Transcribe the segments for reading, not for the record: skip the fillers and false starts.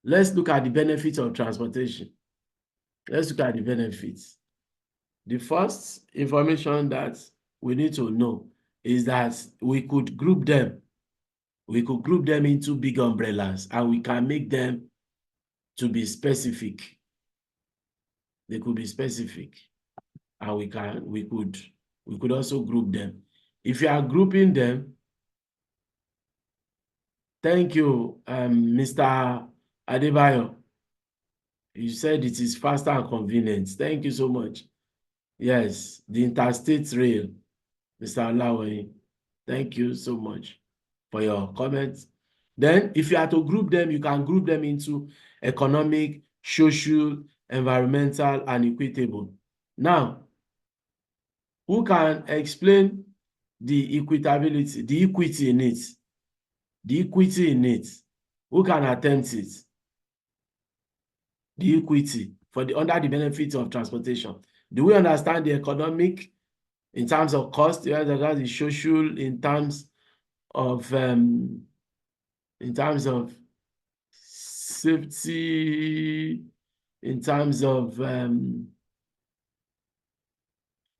let's look at the benefits of transportation. Let's look at the benefits. The first information that we need to know is that we could group them. We could group them into big umbrellas, and we can make them to be specific. They could be specific, and we could also group them. If you are grouping them, thank you, Mr. Adebayo. You said it is faster and convenient. Thank you so much. Yes, the interstate rail, Mr. Olawe. Thank you so much for your comments. Then, if you are to group them, you can group them into economic, social, environmental, and equitable. Now, who can explain the equitability, the equity in it? The equity in it. Who can attempt it? The equity under the benefits of transportation. Do we understand the economic in terms of cost? Do we understand the social in terms of safety, in terms of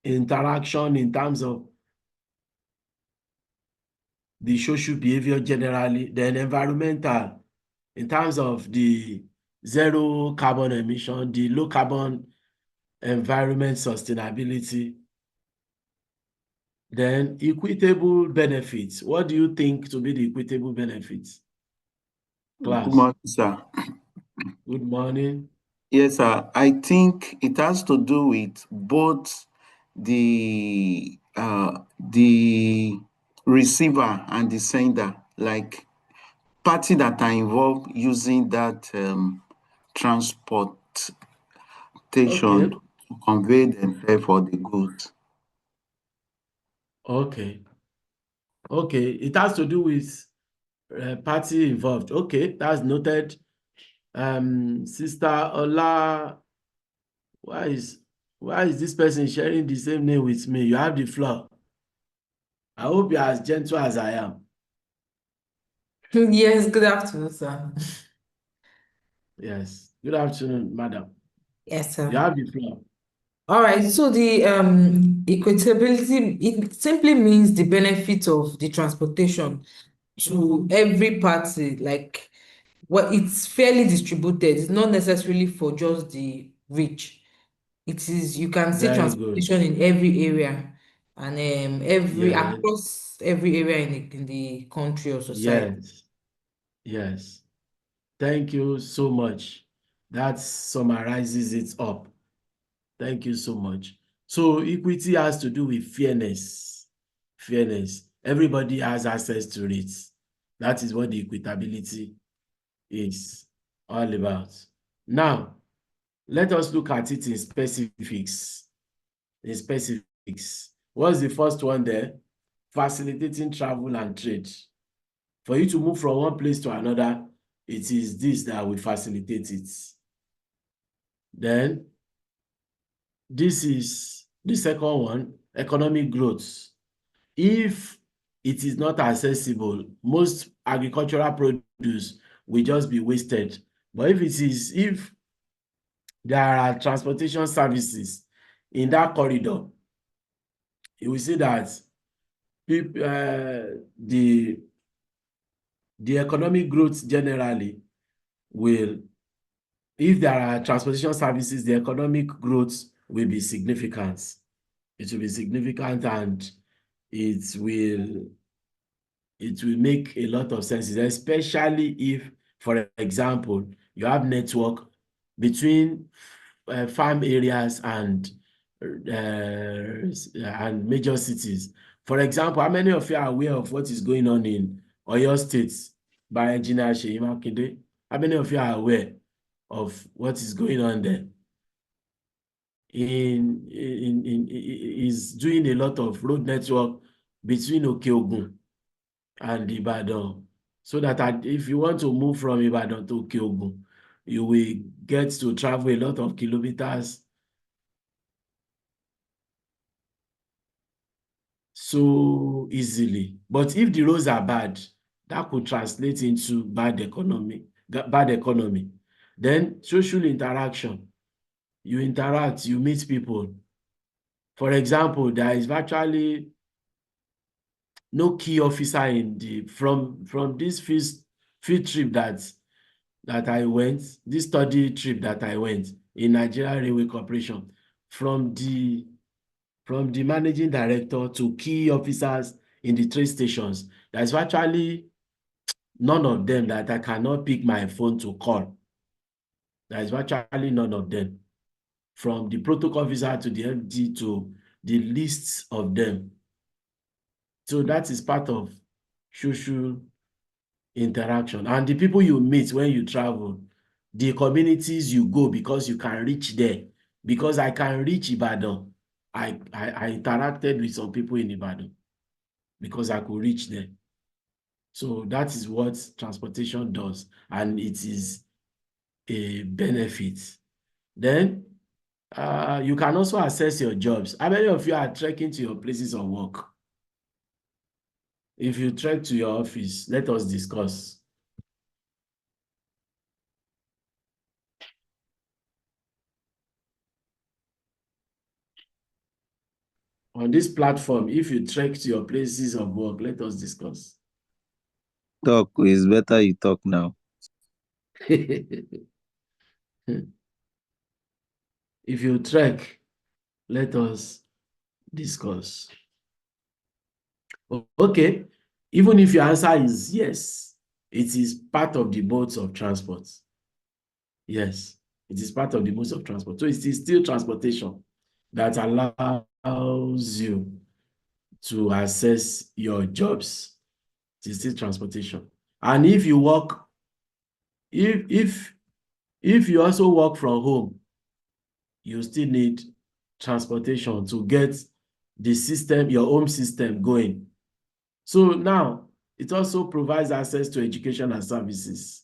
interaction, in terms of the social behavior generally, then environmental, in terms of the zero carbon emission, the low carbon environment sustainability, then equitable benefits. What do you think to be the equitable benefits? Class. Good morning, sir. Good morning. Yes, sir. I think it has to do with both the receiver and the sender, like parties that are involved using that transportation Okay. to convey themselves for the goods. Okay. Okay. It has to do with party involved. Okay, that's noted. Sister Ola, why is this person sharing the same name with me? You have the floor. I hope you're as gentle as I am. Yes, good afternoon, sir. Yes. Good afternoon, madam. Yes, sir. You have the floor. All right, so the equitability, it simply means the benefit of the transportation to every party, like it's fairly distributed. It's not necessarily for just the rich. It is, you can see Very good. transportation in every area and Yes. across every area in the country or society. Yes. Yes. Thank you so much. That summarizes it up. Thank you so much. So equity has to do with fairness. Fairness. Everybody has access to it. That is what the equitability is all about. Now, let us look at it in specifics. In specifics. What's the first one there? Facilitating travel and trade. For you to move from one place to another, it is this that will facilitate it. Then, this is the second one, economic growth. If it is not accessible, most agricultural produce will just be wasted. But if there are transportation services in that corridor, you will see that the economic growth generally will, if there are transportation services, the economic growth will be significant. It will be significant, and it will make a lot of sense, especially if, for example, you have network between farm areas and major cities. For example, how many of you are aware of what is going on in Oyo State by Engineer Seyi Makinde? How many of you are aware of what is going on there? Is doing a lot of road network between Okeogun and Ibadan, so that if you want to move from Ibadan to Okeogun, you will get to travel a lot of kilometers so easily. But if the roads are bad, that could translate into bad economy, bad economy. Then social interaction. You interact, you meet people. For example, there is virtually no key officer in the from this field trip that I went, this study trip that I went in Nigeria Railway Corporation, from the managing director to key officers in the train stations, there is virtually none of them that I cannot pick my phone to call. There is virtually none of them, from the protocol officer to the MD to the lists of them. So that is part of social interaction. And the people you meet when you travel, the communities you go, because you can reach there. Because I can reach Ibadan. I interacted with some people in Ibadan because I could reach there. So that is what transportation does, and it is a benefit. Then you can also access your jobs. How many of you are trekking to your places of work? If you trek to your office, let us discuss. On this platform, if you trek to your places of work, let us discuss. Talk, it's better you talk now. If you trek, let us discuss. Okay, even if your answer is yes, it is part of the modes of transport. Yes, it is part of the modes of transport. So it is still transportation that allows you to access your jobs. It is still transportation. And if you work, if you also work from home, you still need transportation to get the system, your home system, going. So now it also provides access to education and services.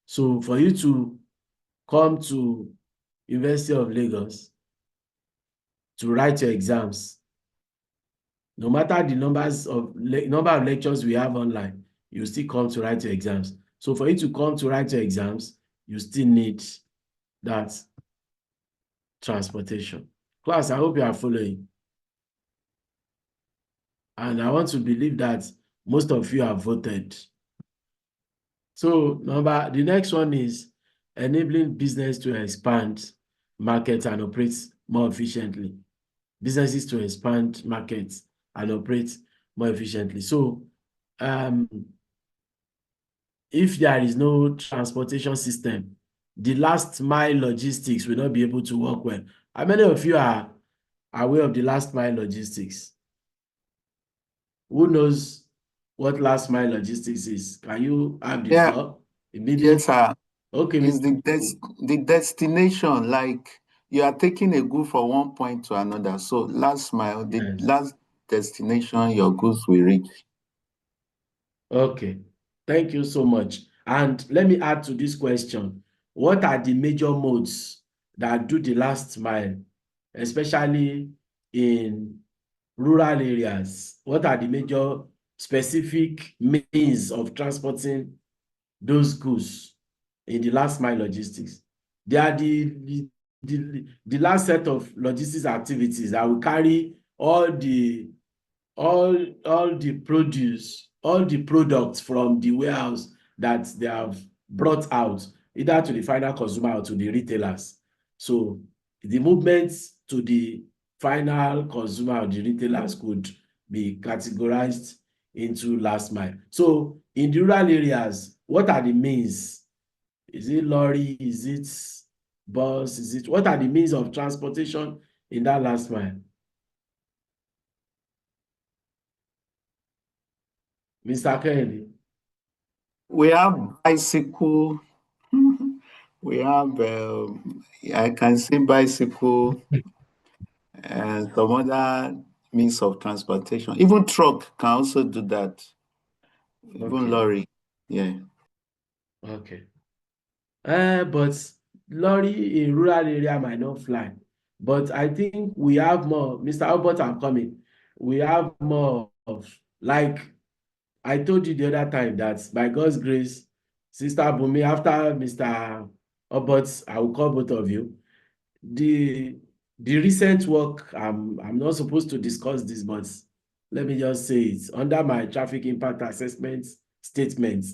So for you to come to University of Lagos to write your exams, no matter the number of lectures we have online, you still come to write your exams. So for you to come to write your exams, you still need that transportation. Class, I hope you are following. And I want to believe that most of you have voted. So the next one is enabling business to expand markets and operate more efficiently. Businesses to expand markets and operate more efficiently. So if there is no transportation system, the last mile logistics will not be able to work well. How many of you are aware of the last mile logistics? Who knows what last mile logistics is? Can you have the Yeah, floor immediately? yes, sir. Okay, It's the destination, like you are taking a good from one point to another. So last mile, the yes. last destination your goods will reach. Okay, thank you so much. And let me add to this question. What are the major modes that do the last mile, especially in rural areas? What are the major specific means of transporting those goods in the last mile logistics? They are the last set of logistics activities that will carry all the produce, all the products from the warehouse that they have brought out, either to the final consumer or to the retailers. So the movement to the final consumer or the retailers could be categorized into last mile. So in the rural areas, what are the means? Is it lorry? Is it bus? What are the means of transportation in that last mile? Mr. Kennedy. We have bicycle. We have, I can say bicycle and some other means of transportation. Even truck can also do that. Even Okay. lorry. Yeah. Okay. But lorry in rural area might not fly. But I think we have more. Mr. Albert, I'm coming. We have more of, like I told you the other time, that by God's grace, Sister Bumi, after Mr. Obot, I will call both of you. The recent work, I'm not supposed to discuss this, but let me just say it. Under my traffic impact assessment statement,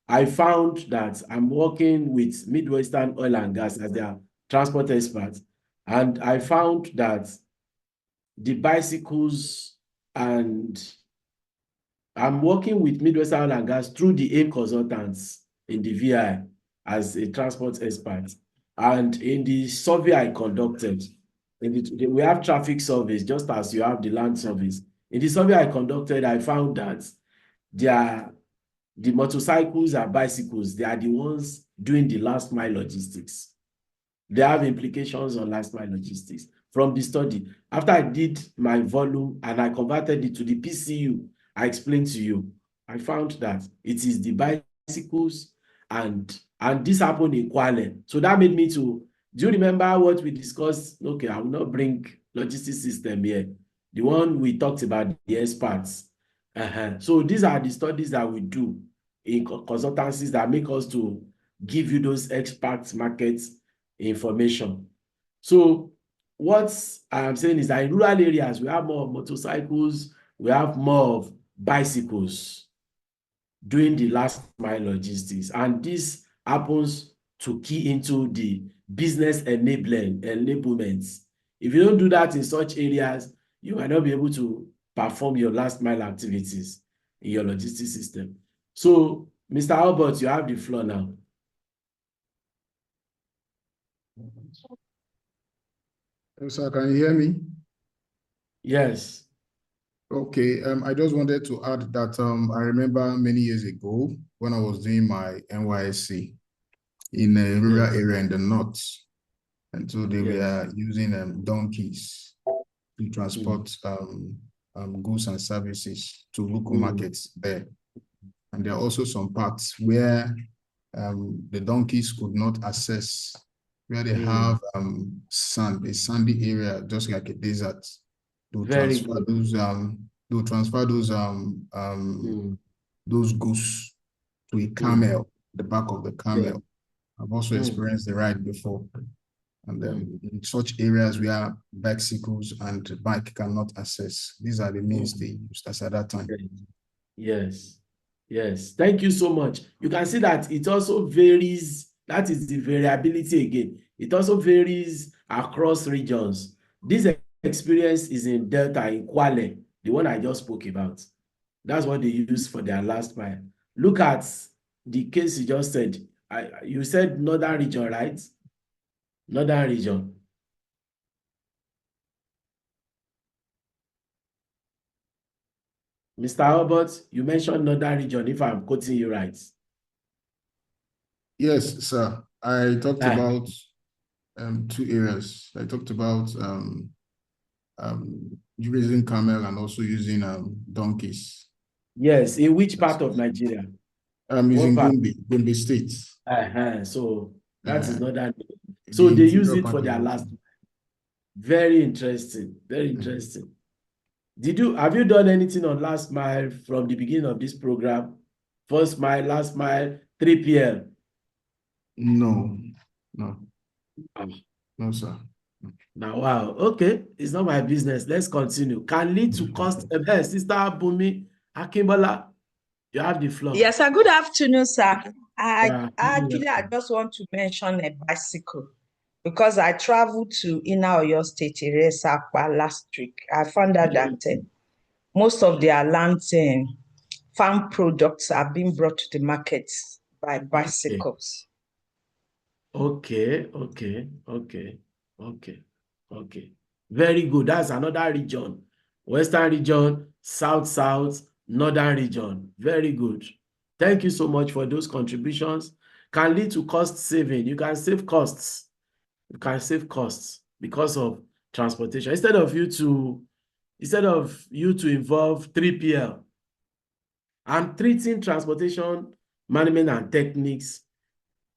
I found that I'm working with Midwestern Oil and Gas as their transport expert, and I found that the bicycles, and I'm working with Midwestern Oil and Gas through the AIM consultants in the VI as a transport expert. And in the survey I conducted, we have traffic surveys just as you have the land surveys. In the survey I conducted, I found that the motorcycles and bicycles, they are the ones doing the last mile logistics. They have implications on last mile logistics. From the study, after I did my volume and I converted it to the PCU, I explained to you, I found that it is the bicycles, and this happened in Kwale. So that made me to, do you remember what we discussed? Okay, I will not bring logistics system here. The one we talked about, the experts. So these are the studies that we do in consultancies that make us to give you those expert market information. So what I'm saying is that in rural areas, we have more motorcycles, we have more of bicycles doing the last mile logistics. And this happens to key into the business enablement. If you don't do that in such areas, you might not be able to perform your last mile activities in your logistics system. So, Mr. Albert, you have the floor now. Sir, can you hear me? Yes. Okay, I just wanted to add that I remember many years ago when I was doing my NYSC in a rural area in the north, and so they were using donkeys to transport goods and services to local markets there. And there are also some parts where the donkeys could not access, where they have sand, a sandy area, just like a desert. They'll transfer those goods to a camel, the back of the camel. I've also experienced the ride before. And in such areas where bicycles and bike cannot access, these are the means they used as at that time. Yes. Yes. Thank you so much. You can see that it also varies. That is the variability again. It also varies across regions. This experience is in Delta, in Kwale, the one I just spoke about. That's what they use for their last mile. Look at the case you just said. You said northern region, right? Northern region. Mr. Albert, you mentioned northern region, if I'm quoting you right. Yes, sir. I talked about two areas. I talked about using camel and also using donkeys. Yes, in which part of Nigeria? Using Gombe State. So that is northern. So they use it for their last. Very interesting. Very interesting. Have you done anything on last mile from the beginning of this program? First mile, last mile, 3PL? No, sir. Now, wow. Okay, it's not my business. Let's continue. Can lead to cost. Sister Bumi Akimbola, you have the floor. Yes, sir. Good afternoon, sir. Yeah. I just want to mention a bicycle because I traveled to Inner Oyo State area last week. I found out that most of their land farm products are being brought to the market by bicycles. Okay. Very good. That's another region. Western region, south, northern region. Very good. Thank you so much for those contributions. Can lead to cost saving. You can save costs. You can save costs because of transportation. Instead of you to involve 3PL, I'm treating transportation management and techniques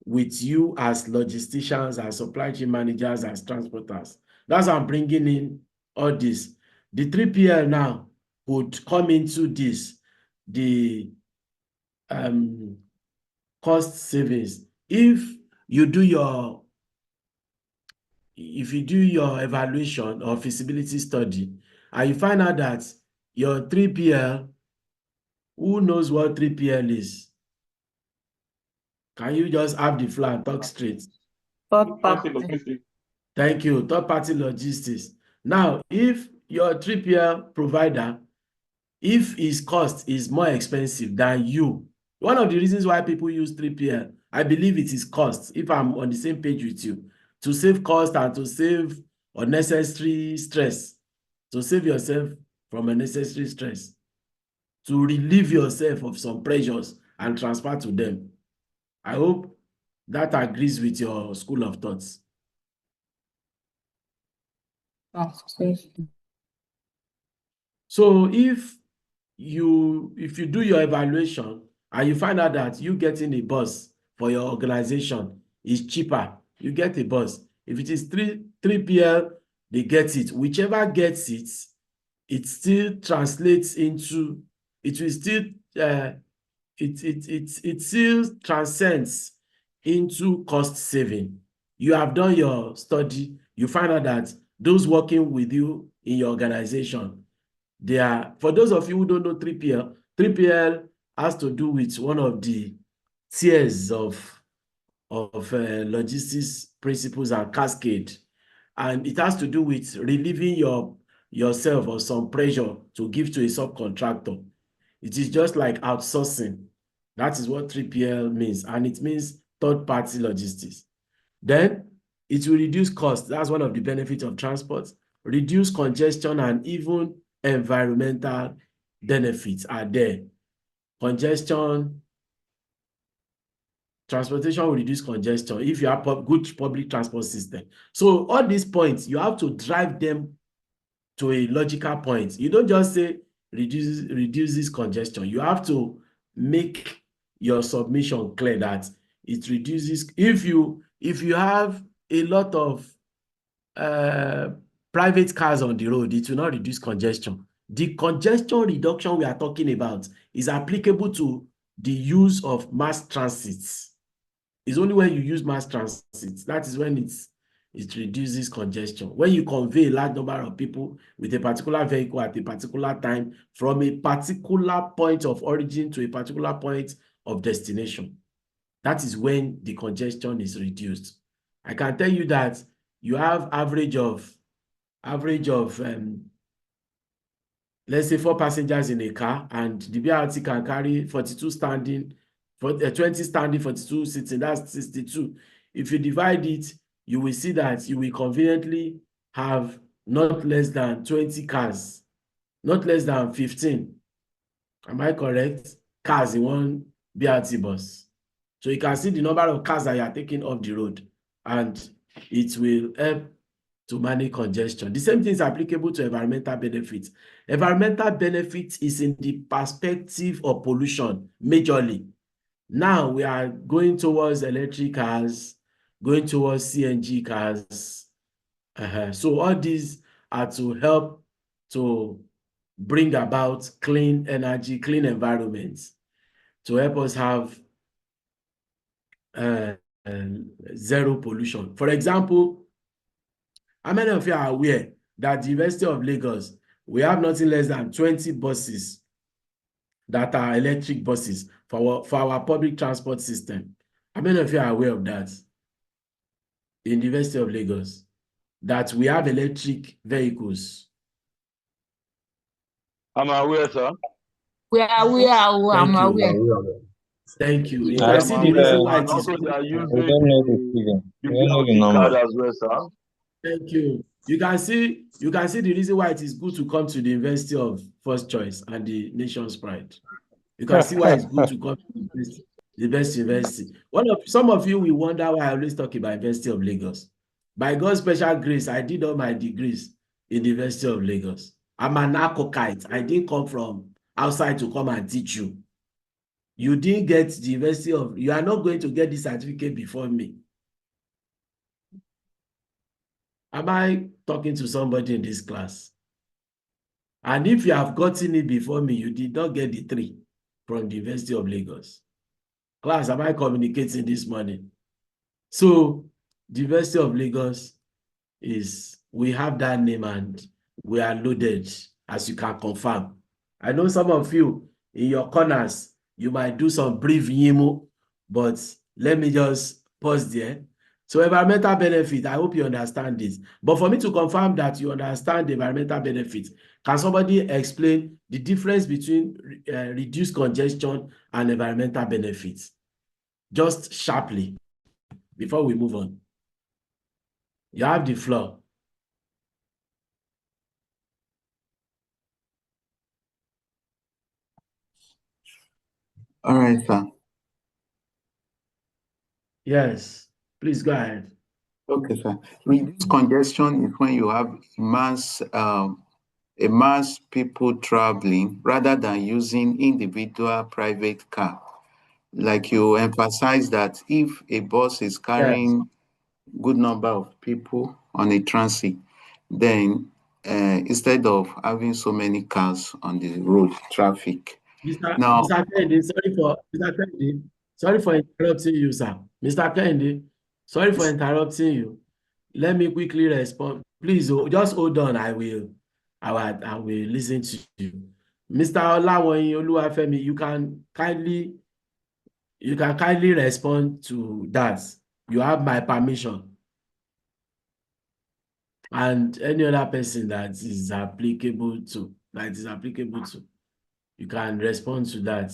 with you as logisticians, as supply chain managers, as transporters. That's why I'm bringing in all this. The 3PL now would come into this. The cost savings. If you do your evaluation or feasibility study and you find out that your 3PL, who knows what 3PL is? Can you just have the floor and talk straight? Third party. Thank you. Third-party logistics. Now, if your 3PL provider, if his cost is more expensive than you, one of the reasons why people use 3PL, I believe it is cost, if I'm on the same page with you, to save cost and to save unnecessary stress, to save yourself from unnecessary stress, to relieve yourself of some pressures and transfer to them. I hope that agrees with your school of thoughts. So if you do your evaluation and you find out that you getting a bus for your organization is cheaper, you get a bus. If it is 3PL, they get it. Whichever gets it, it still translates into, it will still it still transcends into cost saving. You have done your study, you find out that those working with you in your organization, they are, for those of you who don't know 3PL, 3PL has to do with one of the tiers of logistics principles and cascade, and it has to do with relieving yourself of some pressure to give to a subcontractor. It is just like outsourcing. That is what 3PL means, and it means third-party logistics. Then it will reduce cost. That's one of the benefits of transport. Reduce congestion and even environmental benefits are there. Congestion, transportation will reduce congestion if you have good public transport system. So all these points, you have to drive them to a logical point. You don't just say reduces congestion. You have to make your submission clear that it reduces. If you have a lot of private cars on the road, it will not reduce congestion. The congestion reduction we are talking about is applicable to the use of mass transit. It's only when you use mass transit, that is when it reduces congestion. When you convey a large number of people with a particular vehicle at a particular time from a particular point of origin to a particular point of destination, that is when the congestion is reduced. I can tell you that you have average of let's say 4 passengers in a car, and the BRT can carry 42 standing, 20 standing, 42 sitting, that's 62. If you divide it, you will see that you will conveniently have not less than 20 cars, not less than 15. Am I correct? Cars in one BRT bus. So you can see the number of cars that you are taking off the road, and it will help to manage congestion. The same thing is applicable to environmental benefits. Environmental benefits is in the perspective of pollution majorly. Now we are going towards electric cars, going towards CNG cars. So all these are to help to bring about clean energy, clean environments, to help us have zero pollution. For example, how many of you are aware that the University of Lagos, we have nothing less than 20 buses that are electric buses for our public transport system? How many of you are aware of that? In the University of Lagos, that we have electric vehicles. I'm aware, sir. I'm aware. Thank you. You I can I'm see think the reason aware. why And it is also good. they are using we don't know the figure. the We don't know the BRT card number. as well, sir. Thank you. You can see the reason why it is good to come to the University of First Choice and the nation's pride. You can see why it's good to come to the best university. Some of you will wonder why I always talk about University of Lagos. By God's special grace, I did all my degrees in the University of Lagos. I'm an Akokite. I didn't come from outside to come and teach you. You didn't get the University of, you are not going to get the certificate before me. Am I talking to somebody in this class? And if you have gotten it before me, you did not get the 3 from the University of Lagos. Class, am I communicating this morning? So the University of Lagos we have that name and we are loaded, as you can confirm. I know some of you in your corners, you might do some brief YIMO, but let me just pause there. So environmental benefit, I hope you understand this. But for me to confirm that you understand the environmental benefit, can somebody explain the difference between reduced congestion and environmental benefits? Just sharply, before we move on. You have the floor. All right, sir. Yes, please go ahead. Okay, sir. Reduced congestion is when you have a mass people traveling rather than using individual private car. Like you emphasize that if a bus is Yes. carrying good number of people on a transit, then instead of having so many cars on the road traffic. Now, Mr. Kennedy, sorry for interrupting you, sir. Mr. Kennedy, sorry for interrupting you. Let me quickly respond. Please, just hold on. I will listen to you. Mr. Olawoyin Oluwafemi, you can kindly respond to that. You have my permission. And any other person that is applicable to, you can respond to that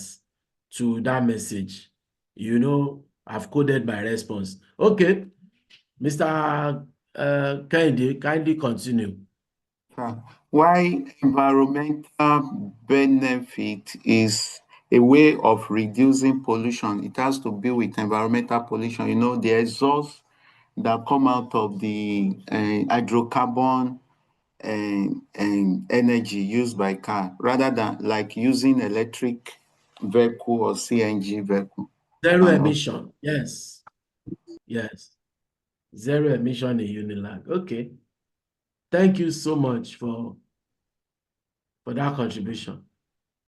message. You know, I've coded my response. Okay, Mr. Kehinde, kindly continue. why environmental benefit is a way of reducing pollution. It has to be with environmental pollution. You know, the exhaust that come out of the hydrocarbon and energy used by car rather than like using electric vehicle or CNG vehicle. Zero And emission. Yes. Yes. Zero emission in Unilag. Okay. Thank you so much for that contribution.